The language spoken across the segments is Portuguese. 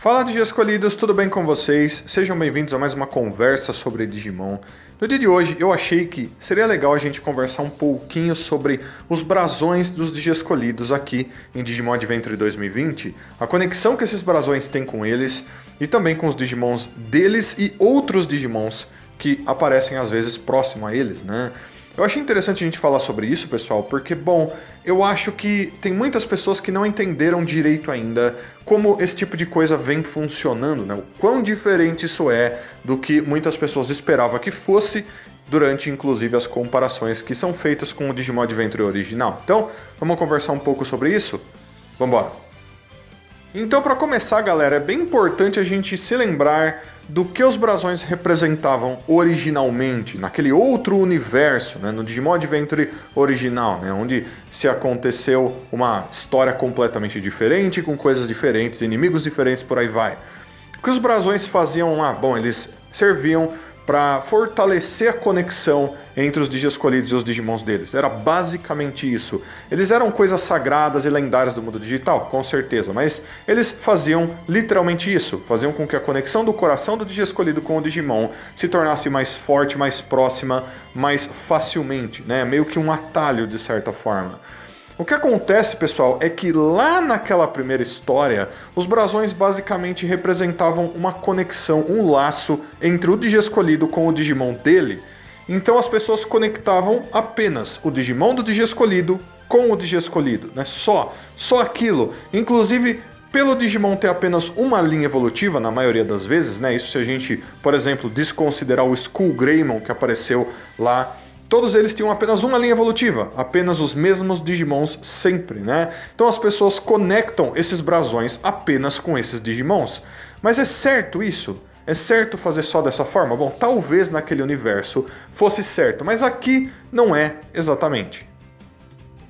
Fala Digi Escolhidos, tudo bem com vocês? Sejam bem-vindos a mais uma conversa sobre Digimon. No dia de hoje eu achei que seria legal a gente conversar um pouquinho sobre os brasões dos Digi Escolhidos aqui em Digimon Adventure 2020, a conexão que esses brasões têm com eles e também com os Digimons deles e outros Digimons que aparecem às vezes próximo a eles, né? Eu achei interessante a gente falar sobre isso, pessoal, porque, bom, eu acho que tem muitas pessoas que não entenderam direito ainda como esse tipo de coisa vem funcionando, né? O quão diferente isso é do que muitas pessoas esperavam que fosse durante, inclusive, as comparações que são feitas com o Digimon Adventure original. Então, vamos conversar um pouco sobre isso? Vambora! Então, para começar, galera, é bem importante a gente se lembrar do que os brasões representavam originalmente, naquele outro universo, né, no Digimon Adventure original, né, onde se aconteceu uma história completamente diferente, com coisas diferentes, inimigos diferentes, por aí vai. O que os brasões faziam lá? Bom, eles serviam para fortalecer a conexão entre os Digi Escolhidos e os Digimons deles. Era basicamente isso. Eles eram coisas sagradas e lendárias do mundo digital, com certeza, mas eles faziam literalmente isso. Faziam com que a conexão do coração do Digi Escolhido com o Digimon se tornasse mais forte, mais próxima, mais facilmente, né? Meio que um atalho, de certa forma. O que acontece, pessoal, é que lá naquela primeira história, os brasões basicamente representavam uma conexão, um laço entre o Digi Escolhido com o Digimon dele. Então as pessoas conectavam apenas o Digimon do Digi Escolhido com o Digi Escolhido, né? Só aquilo. Inclusive, pelo Digimon ter apenas uma linha evolutiva, na maioria das vezes, né? Isso se a gente, por exemplo, desconsiderar o Skull Greymon que apareceu lá. Todos eles tinham apenas uma linha evolutiva, apenas os mesmos Digimons sempre, né? Então as pessoas conectam esses brasões apenas com esses Digimons. Mas é certo isso? É certo fazer só dessa forma? Bom, talvez naquele universo fosse certo, mas aqui não é exatamente.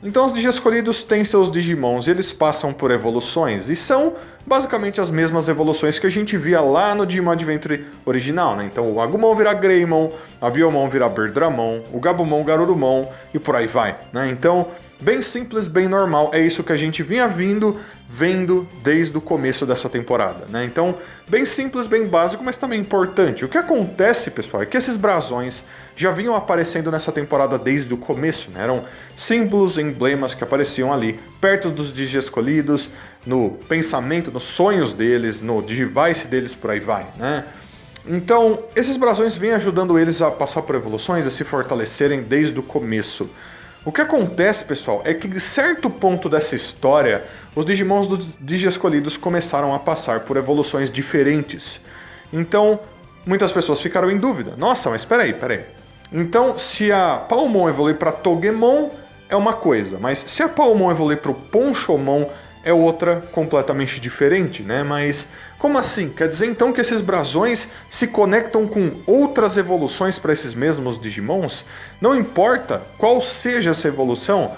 Então os Digi Escolhidos têm seus Digimons e eles passam por evoluções e são basicamente as mesmas evoluções que a gente via lá no Digimon Adventure original, né? Então o Agumon vira Greymon, a Biyomon vira Berdramon, o Gabumon Garurumon e por aí vai, né? Então, bem simples, bem normal, é isso que a gente vinha vendo desde o começo dessa temporada, né? Então, bem simples, bem básico, mas também importante. O que acontece, pessoal, é que esses brasões já vinham aparecendo nessa temporada desde o começo, né? Eram símbolos, emblemas que apareciam ali, perto dos Digi Escolhidos, no pensamento, nos sonhos deles, no Digivice deles, por aí vai, né? Então, esses brasões vêm ajudando eles a passar por evoluções, a se fortalecerem desde o começo. O que acontece, pessoal, é que de certo ponto dessa história, os Digimons dos Digi Escolhidos começaram a passar por evoluções diferentes. Então, muitas pessoas ficaram em dúvida. Nossa, mas peraí. Então, se a Palmon evoluir para Togemon, é uma coisa, mas se a Palmon evoluir para o Ponchomon, é outra completamente diferente, né? Mas como assim? Quer dizer então que esses brasões se conectam com outras evoluções para esses mesmos Digimons? Não importa qual seja essa evolução?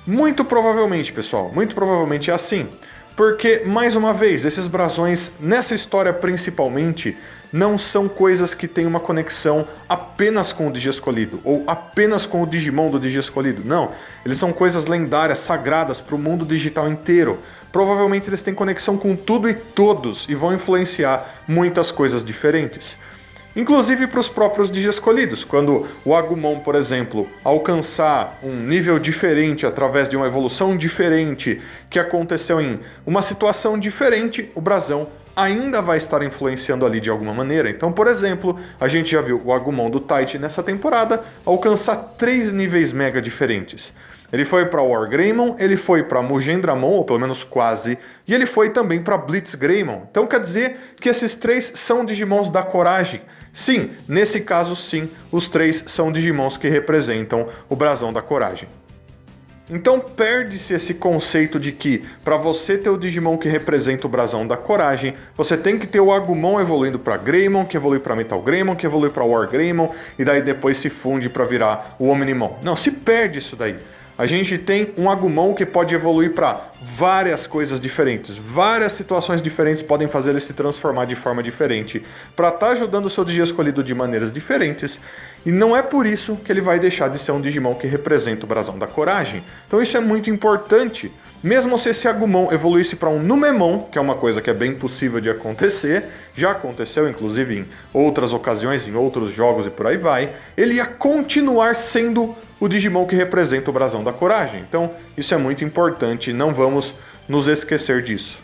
Muito provavelmente, pessoal, muito provavelmente é assim. Porque, mais uma vez, esses brasões, nessa história principalmente, não são coisas que têm uma conexão apenas com o Digi Escolhido, ou apenas com o Digimon do Digi Escolhido. Não, eles são coisas lendárias, sagradas para o mundo digital inteiro. Provavelmente eles têm conexão com tudo e todos, e vão influenciar muitas coisas diferentes. Inclusive para os próprios Digi Escolhidos, quando o Agumon, por exemplo, alcançar um nível diferente através de uma evolução diferente que aconteceu em uma situação diferente, o brasão ainda vai estar influenciando ali de alguma maneira. Então, por exemplo, a gente já viu o Agumon do Taichi nessa temporada alcançar 3 níveis mega diferentes. Ele foi para War Greymon, ele foi para Mugendramon, ou pelo menos quase, e ele foi também para Blitz Greymon. Então quer dizer que esses 3 são Digimons da coragem. Sim, nesse caso sim, os 3 são Digimons que representam o brasão da coragem. Então perde-se esse conceito de que para você ter o Digimon que representa o brasão da coragem, você tem que ter o Agumon evoluindo para Greymon, que evolui para Metal Greymon, que evolui para War Greymon, e daí depois se funde para virar o Omnimon. Não, se perde isso daí. a gente tem um Agumon que pode evoluir para várias coisas diferentes, várias situações diferentes podem fazer ele se transformar de forma diferente, para estar ajudando o seu Digi escolhido de maneiras diferentes, e não é por isso que ele vai deixar de ser um Digimon que representa o brasão da coragem. Então isso é muito importante. Mesmo se esse Agumon evoluísse para um Numemon, que é uma coisa que é bem possível de acontecer, já aconteceu inclusive em outras ocasiões, em outros jogos e por aí vai, ele ia continuar sendo o Digimon que representa o brasão da coragem. Então isso é muito importante, não vamos nos esquecer disso.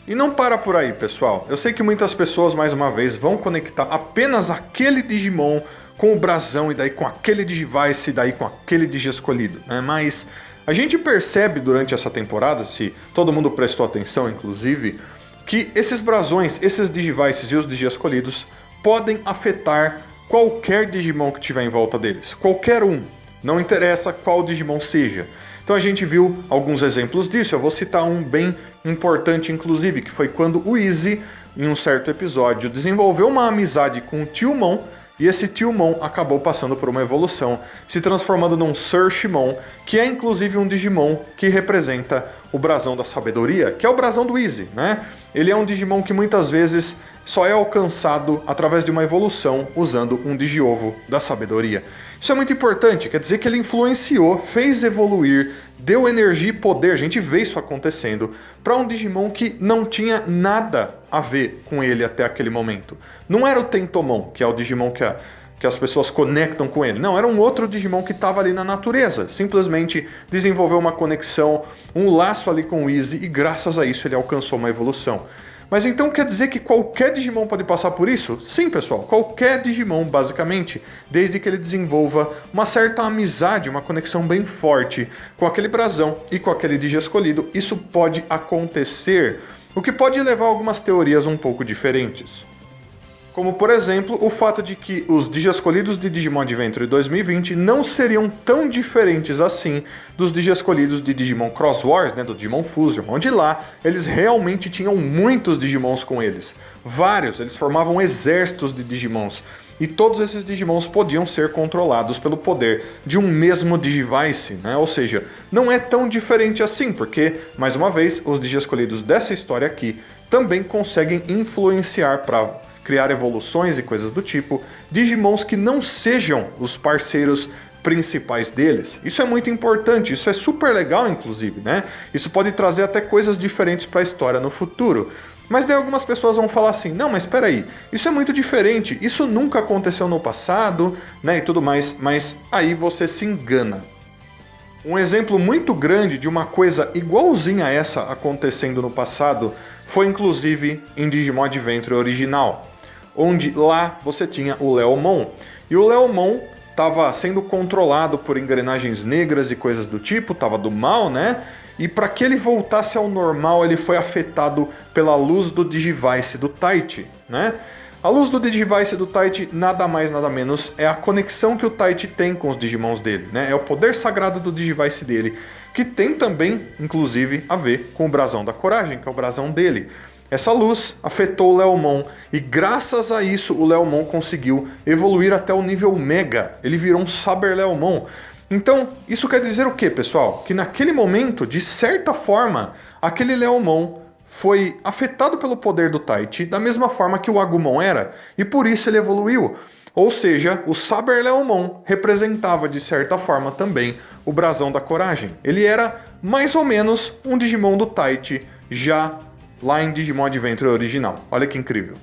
E não para por aí, pessoal. Eu sei que muitas pessoas, mais uma vez, vão conectar apenas aquele Digimon com o brasão, e daí com aquele Digivice, e daí com aquele Digi escolhido, né? Mas a gente percebe durante essa temporada, se todo mundo prestou atenção, inclusive, que esses brasões, esses Digivices e os Digi escolhidos podem afetar qualquer Digimon que tiver em volta deles. Qualquer um. Não interessa qual Digimon seja. Então a gente viu alguns exemplos disso. Eu vou citar um bem importante, inclusive, que foi quando o Easy, em um certo episódio, desenvolveu uma amizade com o Tyumon, e esse Tyumon acabou passando por uma evolução, se transformando num Searchmon, que é inclusive um Digimon que representa o brasão da sabedoria, que é o brasão do Easy, né? Ele é um Digimon que muitas vezes só é alcançado através de uma evolução usando um Digiovo da sabedoria. Isso é muito importante, quer dizer que ele influenciou, fez evoluir, deu energia e poder, a gente vê isso acontecendo, para um Digimon que não tinha nada a ver com ele até aquele momento. Não era o Tentomon, que é o Digimon que as pessoas conectam com ele. Não, era um outro Digimon que estava ali na natureza. Simplesmente desenvolveu uma conexão, um laço ali com o Easy, e graças a isso ele alcançou uma evolução. Mas então quer dizer que qualquer Digimon pode passar por isso? Sim, pessoal, qualquer Digimon, basicamente, desde que ele desenvolva uma certa amizade, uma conexão bem forte com aquele brasão e com aquele Digi escolhido, isso pode acontecer, o que pode levar a algumas teorias um pouco diferentes. Como, por exemplo, o fato de que os Digi escolhidos de Digimon Adventure 2020 não seriam tão diferentes assim dos Digi escolhidos de Digimon Cross Wars, né, do Digimon Fusion, onde lá eles realmente tinham muitos Digimons com eles. Vários, eles formavam exércitos de Digimons. E todos esses Digimons podiam ser controlados pelo poder de um mesmo Digivice, né? Ou seja, não é tão diferente assim, porque, mais uma vez, os Digi escolhidos dessa história aqui também conseguem influenciar para criar evoluções e coisas do tipo, Digimons que não sejam os parceiros principais deles. Isso é muito importante, isso é super legal, inclusive, né? Isso pode trazer até coisas diferentes para a história no futuro. Mas daí algumas pessoas vão falar assim, não, mas espera aí, isso é muito diferente, isso nunca aconteceu no passado, né, e tudo mais, mas aí você se engana. Um exemplo muito grande de uma coisa igualzinha a essa acontecendo no passado foi inclusive em Digimon Adventure original, onde lá você tinha o Leomon, e o Leomon estava sendo controlado por engrenagens negras e coisas do tipo, estava do mal, né? E para que ele voltasse ao normal, ele foi afetado pela luz do Digivice do Taichi, né? A luz do Digivice do Taichi nada mais nada menos é a conexão que o Taichi tem com os Digimons dele, né? É o poder sagrado do Digivice dele, que tem também, inclusive, a ver com o brasão da coragem, que é o brasão dele. Essa luz afetou o Leomon e graças a isso o Leomon conseguiu evoluir até o nível Mega. Ele virou um Saber Leomon. Então, isso quer dizer o quê, pessoal? Que naquele momento, de certa forma, aquele Leomon foi afetado pelo poder do Taichi da mesma forma que o Agumon era, e por isso ele evoluiu. Ou seja, o Saber Leomon representava de certa forma também o brasão da coragem. Ele era mais ou menos um Digimon do Taichi já lá em Digimon Adventure original. Olha que incrível.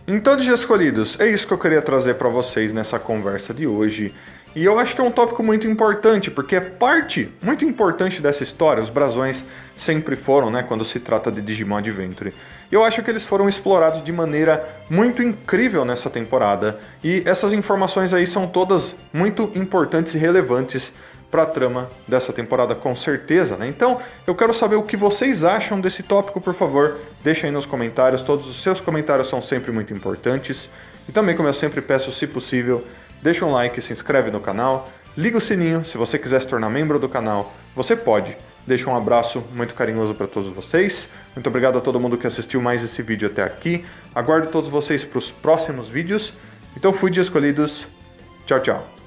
Então, Digi escolhidos, é isso que eu queria trazer para vocês nessa conversa de hoje. E eu acho que é um tópico muito importante, porque é parte muito importante dessa história. Os brasões sempre foram, né, quando se trata de Digimon Adventure. Eu acho que eles foram explorados de maneira muito incrível nessa temporada. E essas informações aí são todas muito importantes e relevantes para a trama dessa temporada, com certeza, né? Então, eu quero saber o que vocês acham desse tópico, por favor, deixem aí nos comentários, todos os seus comentários são sempre muito importantes. E também, como eu sempre peço, se possível, deixa um like, se inscreve no canal, liga o sininho, se você quiser se tornar membro do canal, você pode. Deixa um abraço muito carinhoso para todos vocês, muito obrigado a todo mundo que assistiu mais esse vídeo até aqui, aguardo todos vocês para os próximos vídeos, então fui de escolhidos, tchau, tchau.